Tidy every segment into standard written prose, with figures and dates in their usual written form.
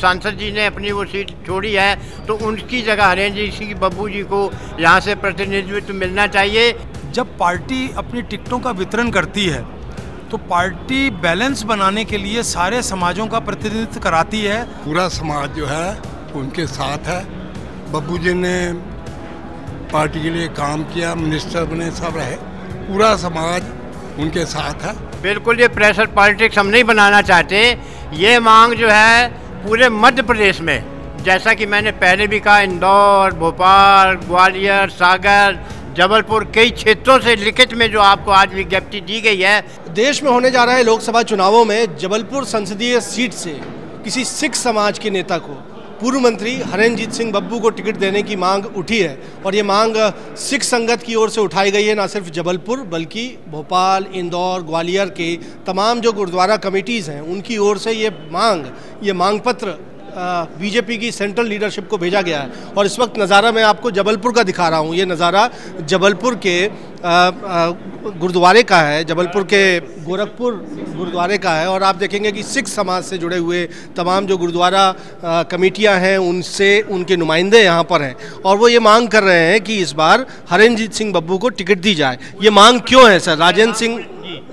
सांसद जी ने अपनी वो सीट छोड़ी है तो उनकी जगह हरेंद्र सिंह बब्बू जी को यहाँ से प्रतिनिधित्व मिलना चाहिए। जब पार्टी अपनी टिकटों का वितरण करती है तो पार्टी बैलेंस बनाने के लिए सारे समाजों का प्रतिनिधित्व कराती है। पूरा समाज जो है उनके साथ है। बब्बू जी ने पार्टी के लिए काम किया, मिनिस्टर बने, सब रहे, पूरा समाज उनके साथ है। बिल्कुल, ये प्रेशर पॉलिटिक्स हम नहीं बनाना चाहते। ये मांग जो है पूरे मध्य प्रदेश में, जैसा कि मैंने पहले भी कहा, इंदौर, भोपाल, ग्वालियर, सागर, जबलपुर, कई क्षेत्रों से लिखित में जो आपको आज विज्ञप्ति दी गई है। देश में होने जा रहे लोकसभा चुनावों में जबलपुर संसदीय सीट से किसी सिख समाज के नेता को पूर्व मंत्री हरेंद्र सिंह बब्बू को टिकट देने की मांग उठी है और ये मांग सिख संगत की ओर से उठाई गई है। न सिर्फ जबलपुर बल्कि भोपाल, इंदौर, ग्वालियर के तमाम जो गुरुद्वारा कमेटीज़ हैं उनकी ओर से ये मांग पत्र बीजेपी की सेंट्रल लीडरशिप को भेजा गया है। और इस वक्त नज़ारा मैं आपको जबलपुर का दिखा रहा हूँ। ये नज़ारा जबलपुर के गुरुद्वारे का है, जबलपुर के गोरखपुर गुरुद्वारे का है। और आप देखेंगे कि सिख समाज से जुड़े हुए तमाम जो गुरुद्वारा कमेटियाँ हैं उनसे उनके नुमाइंदे यहाँ पर हैं और वो ये मांग कर रहे हैं कि इस बार हरेंद्र सिंह बब्बू को टिकट दी जाए। ये मांग क्यों है सर? राजेंद्र सिंह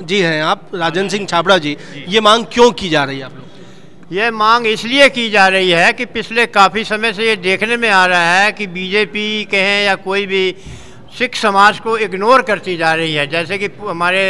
जी हैं आप, राजेंद्र सिंह छाबड़ा जी, ये मांग क्यों की जा रही है आप लोग? ये मांग इसलिए की जा रही है कि पिछले काफ़ी समय से ये देखने में आ रहा है कि बीजेपी कहें या कोई भी सिख समाज को इग्नोर करती जा रही है। जैसे कि हमारे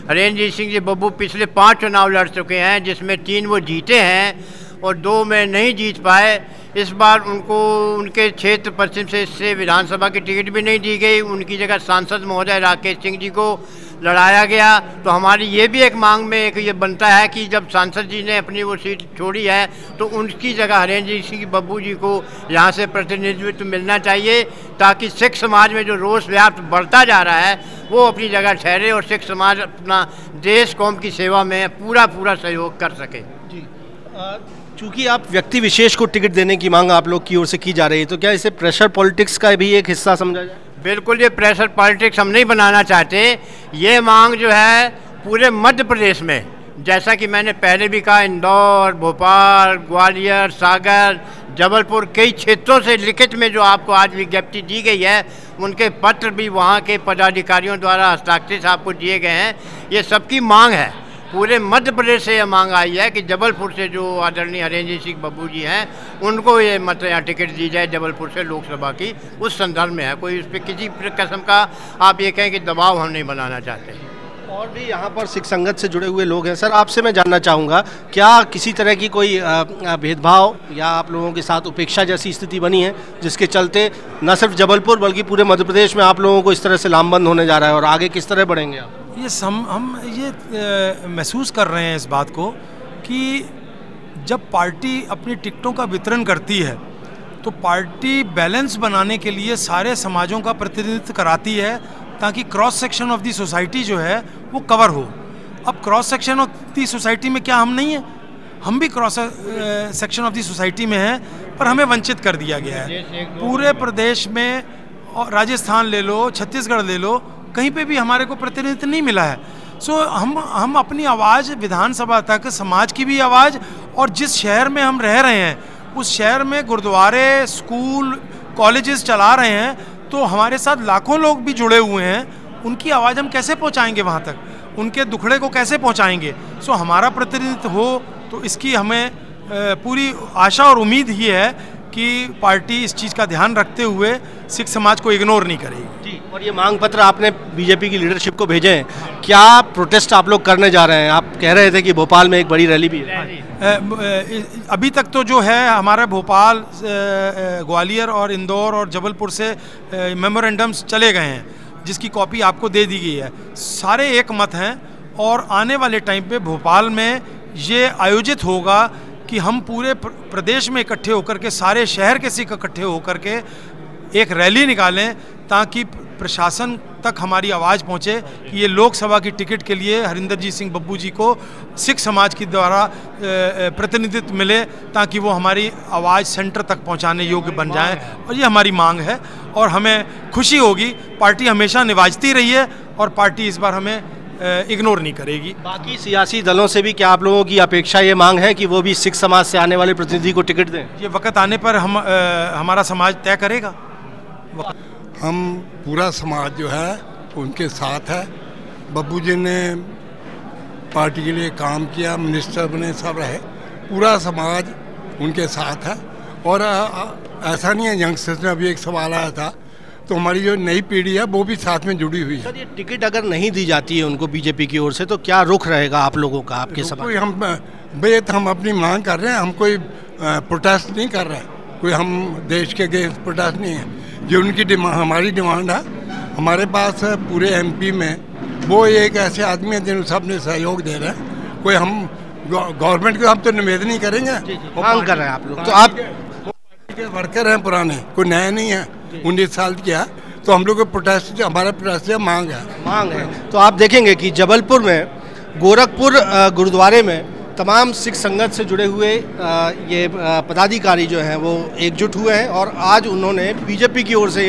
हरेंद्र सिंह जी बब्बू पिछले 5 चुनाव लड़ चुके हैं, जिसमें 3 वो जीते हैं और 2 में नहीं जीत पाए। इस बार उनको उनके क्षेत्र पश्चिम से विधानसभा की टिकट भी नहीं दी गई, उनकी जगह सांसद महोदय राकेश सिंह जी को लड़ाया गया। तो हमारी ये भी एक मांग में एक ये बनता है कि जब सांसद जी ने अपनी वो सीट छोड़ी है तो उनकी जगह हरेंद्र सिंह बब्बू जी को यहाँ से प्रतिनिधित्व मिलना चाहिए, ताकि सिख समाज में जो रोष व्याप्त बढ़ता जा रहा है वो अपनी जगह ठहरे और सिख समाज अपना देश कौम की सेवा में पूरा सहयोग कर सके। जी, चूँकि आप व्यक्ति विशेष को टिकट देने की मांग आप लोग की ओर से की जा रही है, तो क्या इसे प्रेशर पॉलिटिक्स का भी एक हिस्सा समझा जाए? बिल्कुल, ये प्रेशर पॉलिटिक्स हम नहीं बनाना चाहते। ये मांग जो है पूरे मध्य प्रदेश में, जैसा कि मैंने पहले भी कहा, इंदौर, भोपाल, ग्वालियर, सागर, जबलपुर, कई क्षेत्रों से लिखित में जो आपको आज विज्ञप्ति दी गई है, उनके पत्र भी वहाँ के पदाधिकारियों द्वारा हस्ताक्षरित आपको दिए गए हैं। ये सबकी मांग है, पूरे मध्य प्रदेश से यह मांग आई है कि जबलपुर से जो आदरणीय हरेंद्र सिंह बब्बू जी हैं उनको ये यहाँ टिकट दी जाए जबलपुर से लोकसभा की। उस संदर्भ में है, कोई उस पर किसी किस्म का आप ये कहें कि दबाव हम नहीं बनाना चाहते। और भी यहाँ पर सिख संगत से जुड़े हुए लोग हैं। सर, आपसे मैं जानना चाहूँगा, क्या किसी तरह की कोई भेदभाव या आप लोगों के साथ उपेक्षा जैसी स्थिति बनी है जिसके चलते न सिर्फ जबलपुर बल्कि पूरे मध्य प्रदेश में आप लोगों को इस तरह से लामबंद होने जा रहा है और आगे किस तरह बढ़ेंगे आप? हम ये महसूस कर रहे हैं इस बात को कि जब पार्टी अपनी टिकटों का वितरण करती है तो पार्टी बैलेंस बनाने के लिए सारे समाजों का प्रतिनिधित्व कराती है ताकि cross section of the society जो है वो कवर हो। अब cross section of the society में क्या हम नहीं हैं? हम भी cross section of the society में हैं, पर हमें वंचित कर दिया गया है। पूरे प्रदेश में, और राजस्थान ले लो, छत्तीसगढ़ ले लो, कहीं पे भी हमारे को प्रतिनिधित्व नहीं मिला है। सो हम अपनी आवाज़ विधानसभा तक, समाज की भी आवाज़, और जिस शहर में हम रह रहे हैं उस शहर में गुरुद्वारे, स्कूल, कॉलेजेस चला रहे हैं, तो हमारे साथ लाखों लोग भी जुड़े हुए हैं। उनकी आवाज़ हम कैसे पहुंचाएंगे वहां तक? उनके दुखड़े को कैसे पहुंचाएंगे? सो हमारा प्रतिनिधित्व हो तो इसकी हमें पूरी आशा और उम्मीद ही है कि पार्टी इस चीज़ का ध्यान रखते हुए सिख समाज को इग्नोर नहीं करेगी। जी, और ये मांग पत्र आपने बीजेपी की लीडरशिप को भेजे हैं, क्या प्रोटेस्ट आप लोग करने जा रहे हैं? आप कह रहे थे कि भोपाल में एक बड़ी रैली भी है। अभी तक तो जो है हमारा भोपाल, ग्वालियर और इंदौर और जबलपुर से मेमोरेंडम्स चले गए हैं, जिसकी कॉपी आपको दे दी गई है। सारे एक मत हैं और आने वाले टाइम पे भोपाल में ये आयोजित होगा कि हम पूरे प्रदेश में इकट्ठे होकर के, सारे शहर के सिख इकट्ठे होकर के एक रैली निकालें ताकि प्रशासन तक हमारी आवाज़ पहुँचे कि ये लोकसभा की टिकट के लिए हरिंदर सिंह बब्बू जी को सिख समाज के द्वारा प्रतिनिधित्व मिले, ताकि वो हमारी आवाज़ सेंटर तक पहुँचाने योग्य बन जाए। और ये हमारी मांग है और हमें खुशी होगी। पार्टी हमेशा निभाती रही है और पार्टी इस बार हमें इग्नोर नहीं करेगी। बाकी सियासी दलों से भी क्या आप लोगों की अपेक्षा ये मांग है कि वो भी सिख समाज से आने वाले प्रतिनिधि को टिकट दें? ये वक्त आने पर हमारा समाज तय करेगा। हम पूरा समाज जो है उनके साथ है। बब्बू जी ने पार्टी के लिए काम किया, मिनिस्टर बने, सब रहे, पूरा समाज उनके साथ है। और ऐसा नहीं है, यंगस्टर्स में अभी एक सवाल आया था, तो हमारी जो नई पीढ़ी है वो भी साथ में जुड़ी हुई है। सर, ये टिकट अगर नहीं दी जाती है उनको बीजेपी की ओर से, तो क्या रुख रहेगा आप लोगों का, आपके समाज? हम अपनी मांग कर रहे हैं, हम कोई प्रोटेस्ट नहीं कर रहे हैं, कोई हम देश के अगेंस्ट प्रोटेस्ट नहीं है। जो उनकी हमारी डिमांड है, हमारे पास पूरे एमपी में वो एक ऐसे आदमी हैं जिन्हें सब ने सहयोग दे रहे हैं। कोई हम गवर्नमेंट को हम तो निवेदन नहीं करेंगे, मांग कर रहे हैं आप लोग, तो आप के वर्कर हैं पुराने, कोई नया नहीं है, 19 साल किया, तो हम लोग को प्रोटेस्ट, हमारा प्रोटेस्ट मांग है। तो आप देखेंगे कि जबलपुर में गोरखपुर गुरुद्वारे में तमाम सिख संगत से जुड़े हुए ये पदाधिकारी जो हैं वो एकजुट हुए हैं और आज उन्होंने बीजेपी की ओर से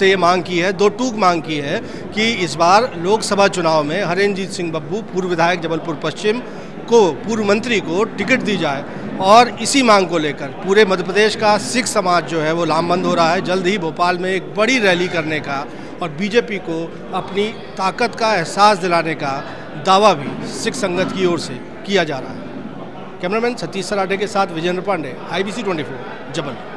ये मांग की है, दो टूक मांग की है कि इस बार लोकसभा चुनाव में हरेंजीत सिंह बब्बू, पूर्व विधायक जबलपुर पश्चिम को, पूर्व मंत्री को टिकट दी जाए। और इसी मांग को लेकर पूरे मध्य प्रदेश का सिख समाज जो है वो लामबंद हो रहा है। जल्द ही भोपाल में एक बड़ी रैली करने का और बीजेपी को अपनी ताकत का एहसास दिलाने का दावा भी सिख संगत की ओर से किया जा रहा है। कैमरामैन सतीश सराठे के साथ विजेंद्र पांडे, IBC 24, जबलपुर।